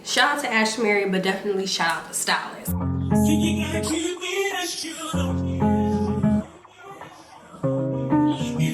Shout out to Ashimary, but definitely shout out to stylist.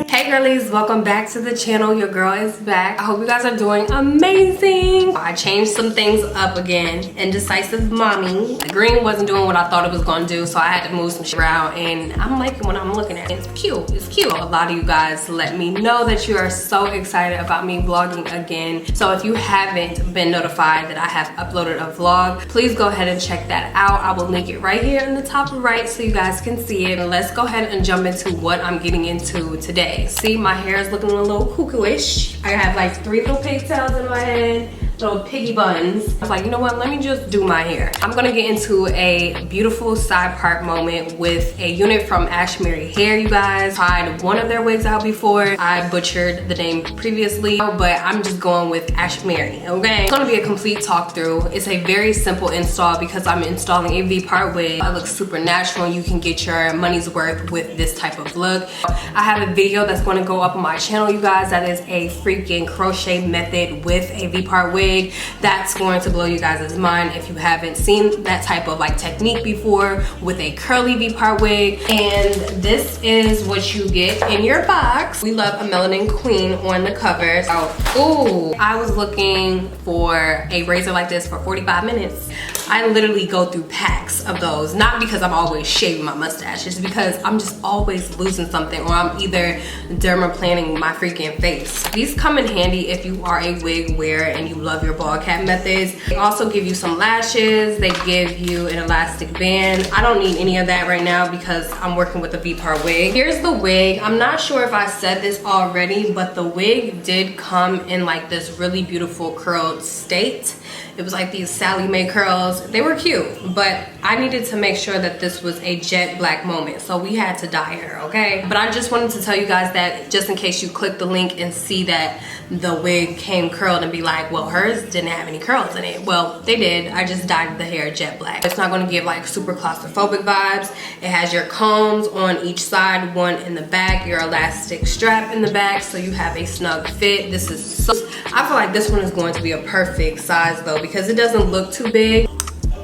Hey girlies, welcome back to the channel. Your girl is back. I hope you guys are doing amazing. I changed some things up again. Indecisive mommy. The green wasn't doing what I thought it was gonna do, so I had to move some shit around, and I'm liking what I'm looking at. It's cute, it's cute. A lot of you guys let me know that you are so excited about me vlogging again. So if you haven't been notified that I have uploaded a vlog, please go ahead and check that out. I will link it right here in the top right so you guys can see it. And let's go ahead and jump into what I'm getting into today. See, my hair is looking a little cuckoo-ish. I have like 3 little pigtails in my head, little piggy buns. I was like, you know what, let me just do my hair. I'm gonna get into a beautiful side part moment with a unit from Ashimary Hair, you guys. Tried one of their wigs out before. I butchered the name previously, but I'm just going with Ashimary, okay? It's gonna be a complete talk through. It's a very simple install because I'm installing a V-part wig. It looks super natural. You can get your money's worth with this type of look. I have a video that's gonna go up on my channel, you guys. That is a freaking crochet method with a V-part wig. That's going to blow you guys' mind if you haven't seen that type of like technique before with a curly V-part wig. And this is what you get in your box. We love a melanin queen on the cover. So, ooh, I was looking for a razor like this for 45 minutes. I literally go through packs of those, not because I'm always shaving my mustache, it's because I'm just always losing something, or I'm either dermaplaning my freaking face. These come in handy if you are a wig wearer and you love your ball cap methods. They also give you some lashes. They give you an elastic band. I don't need any of that right now because I'm working with a V-part wig. Here's the wig. I'm not sure if I said this already, but the wig did come in like this really beautiful curled state. It was like these Sally Mae curls. They were cute, but I needed to make sure that this was a jet black moment, so we had to dye her, okay? But I just wanted to tell you guys that just in case you click the link and see that the wig came curled and be like, well, hers didn't have any curls in it. Well, they did. I just dyed the hair jet black. It's not gonna give like super claustrophobic vibes. It has your combs on each side, one in the back, your elastic strap in the back, so you have a snug fit. This is so, I feel like this one is going to be a perfect size though, because it doesn't look too big,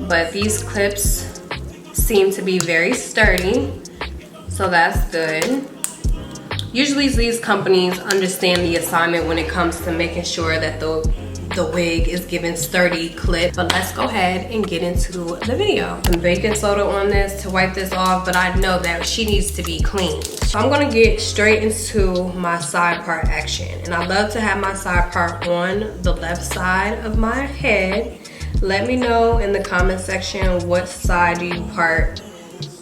but these clips seem to be very sturdy, so that's good. Usually these companies understand the assignment when it comes to making sure that the wig is given sturdy clip. But let's go ahead and get into the video. Some baking soda on this to wipe this off, but I know that she needs to be clean. So I'm gonna get straight into my side part action. And I love to have my side part on the left side of my head. Let me know in the comment section what side do you part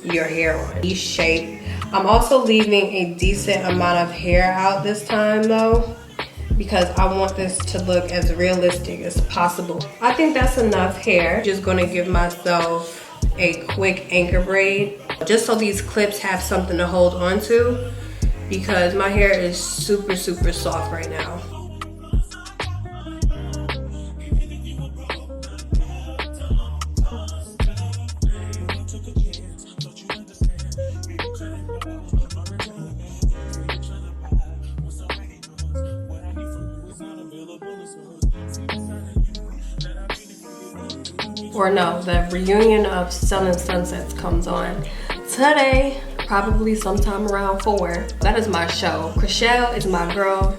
your hair on. Each shape. I'm also leaving a decent amount of hair out this time though, because I want this to look as realistic as possible. I think that's enough hair. Just gonna give myself a quick anchor braid, just so these clips have something to hold on to, because my hair is super, super soft right now. Or no, the reunion of Sun and Sunsets comes on today, probably sometime around 4. That is my show. Chriselle is my girl.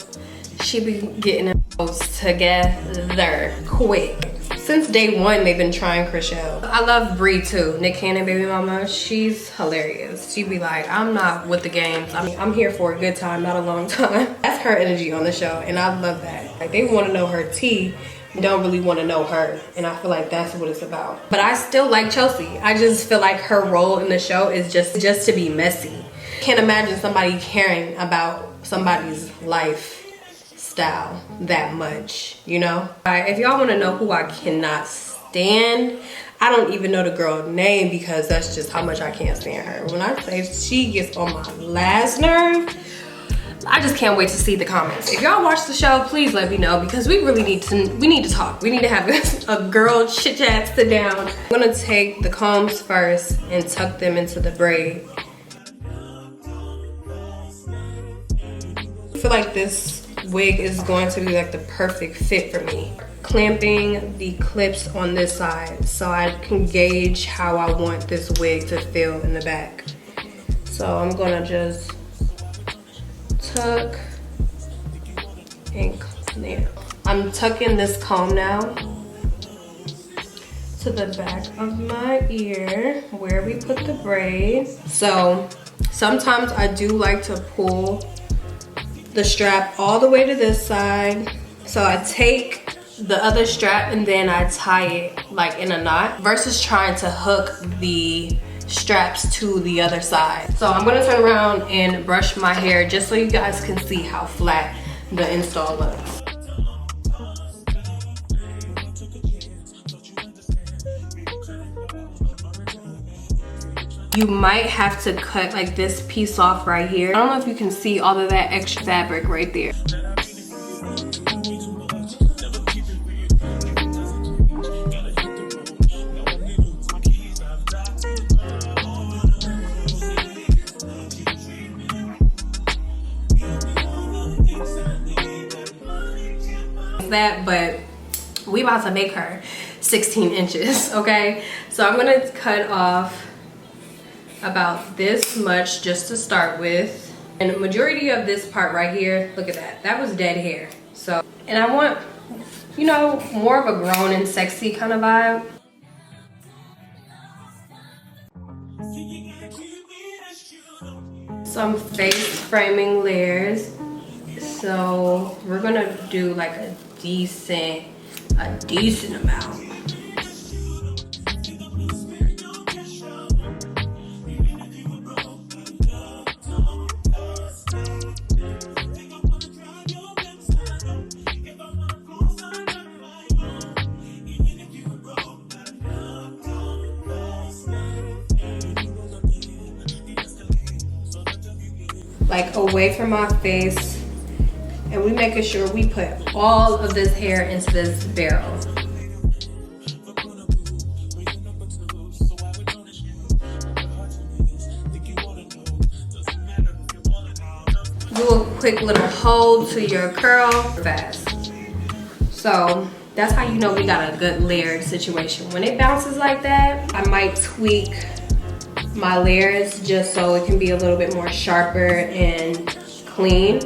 She be getting those together quick. Since day 1, they've been trying Chriselle. I love Bree too, Nick Cannon baby mama. She's hilarious. She be like, I'm not with the games. I'm here for a good time, not a long time. That's her energy on the show, and I love that. Like, they want to know her tea, don't really want to know her, and I feel like that's what it's about. But I still like Chelsea. I just feel like her role in the show is just to be messy. Can't imagine somebody caring about somebody's lifestyle that much, you know? If y'all want to know who I cannot stand, I don't even know the girl name, because that's just how much I can't stand her. When I say she gets on my last nerve, I just can't wait to see the comments. If y'all watch the show, please let me know, because we really need to talk. We need to have a girl chit chat, sit down. I'm gonna take the combs first and tuck them into the braid. I feel like this wig is going to be like the perfect fit for me. clamping the clips on this side so I can gauge how I want this wig to feel in the back. So I'm gonna just tuck and clamp. I'm tucking this comb now to the back of my ear where we put the braid. So sometimes I do like to pull the strap all the way to this side. So I take the other strap and then I tie it like in a knot versus trying to hook the straps to the other side. So I'm gonna turn around and brush my hair just so you guys can see how flat the install looks. You might have to cut like this piece off right here. I don't know if you can see all of that extra fabric right there. That, but we about to make her 16 inches, okay? So I'm gonna cut off about this much just to start with. And the majority of this part right here, look at that, that was dead hair. So, and I want, you know, more of a grown and sexy kind of vibe. Some face framing layers. So we're gonna do like a decent amount. Like away from my face. And we making sure we put all of this hair into this barrel. Do a quick little hold to your curl fast. So that's how you know we got a good layered situation. When it bounces like that, I might tweak my layers just so it can be a little bit more sharper and clean.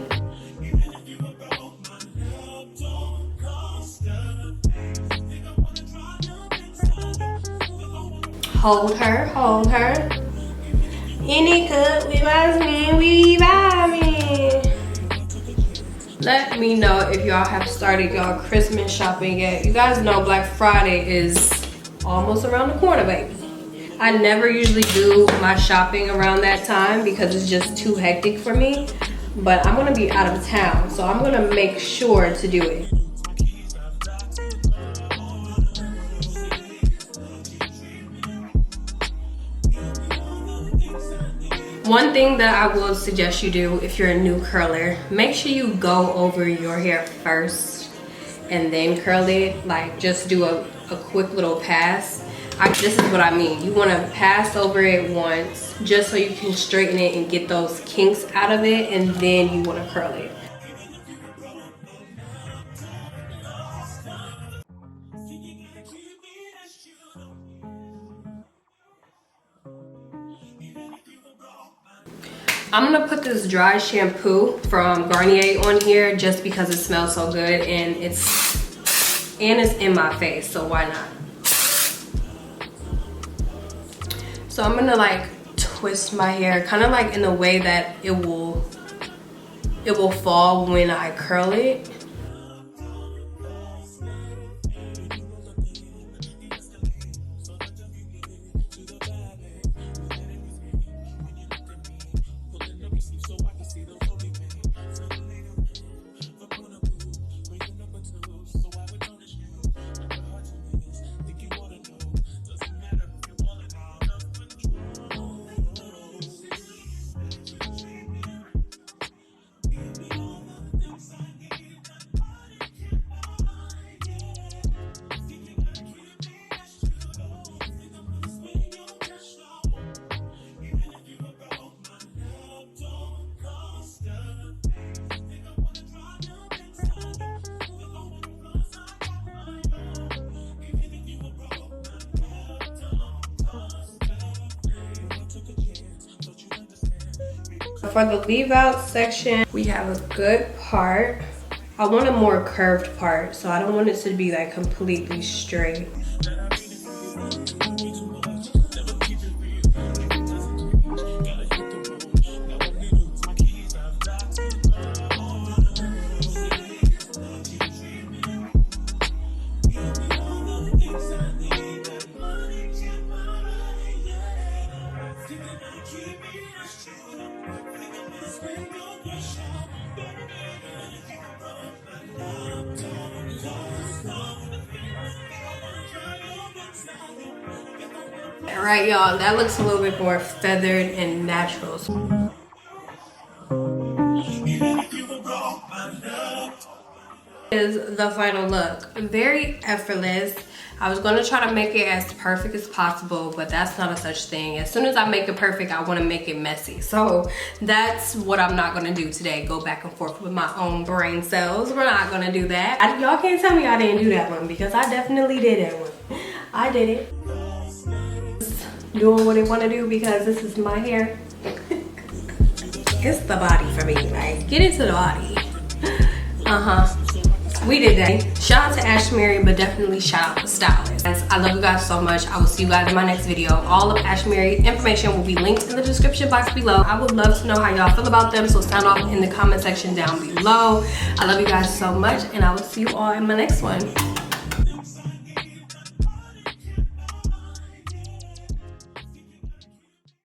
Hold her, hold her. Any cut, we must mean we buy me. Let me know if y'all have started y'all Christmas shopping yet. You guys know Black Friday is almost around the corner, baby. I never usually do my shopping around that time because it's just too hectic for me. But I'm gonna be out of town, so I'm gonna make sure to do it. One thing that I will suggest you do if you're a new curler, make sure you go over your hair first and then curl it. Like just do a quick little pass. This is what I mean. You want to pass over it once just so you can straighten it and get those kinks out of it, and then you want to curl it. I'm gonna put this dry shampoo from Garnier on here just because it smells so good and it's in my face, so why not? So I'm gonna like twist my hair kind of like in a way that it will fall when I curl it. For the leave out section, we have a good part. I want a more curved part, so I don't want it to be like completely straight. Alright, y'all, that looks a little bit more feathered and natural. Is the final look. Very effortless. I was going to try to make it as perfect as possible, but that's not a such thing. As soon as I make it perfect, I want to make it messy. So that's what I'm not going to do today. Go back and forth with my own brain cells. We're not going to do that. Y'all can't tell me I didn't do that one, because I definitely did that one. I did it. Doing what I want to do because this is my hair. It's the body for me. Like, get into the body. We did that. Shout out to Ashimary, but definitely shout out to stylist. I love you guys so much. I will see you guys in my next video. All of Ashimary information will be linked in the description box below. I would love to know how y'all feel about them, so sound off in the comment section down below. I love you guys so much, and I will see you all in my next one.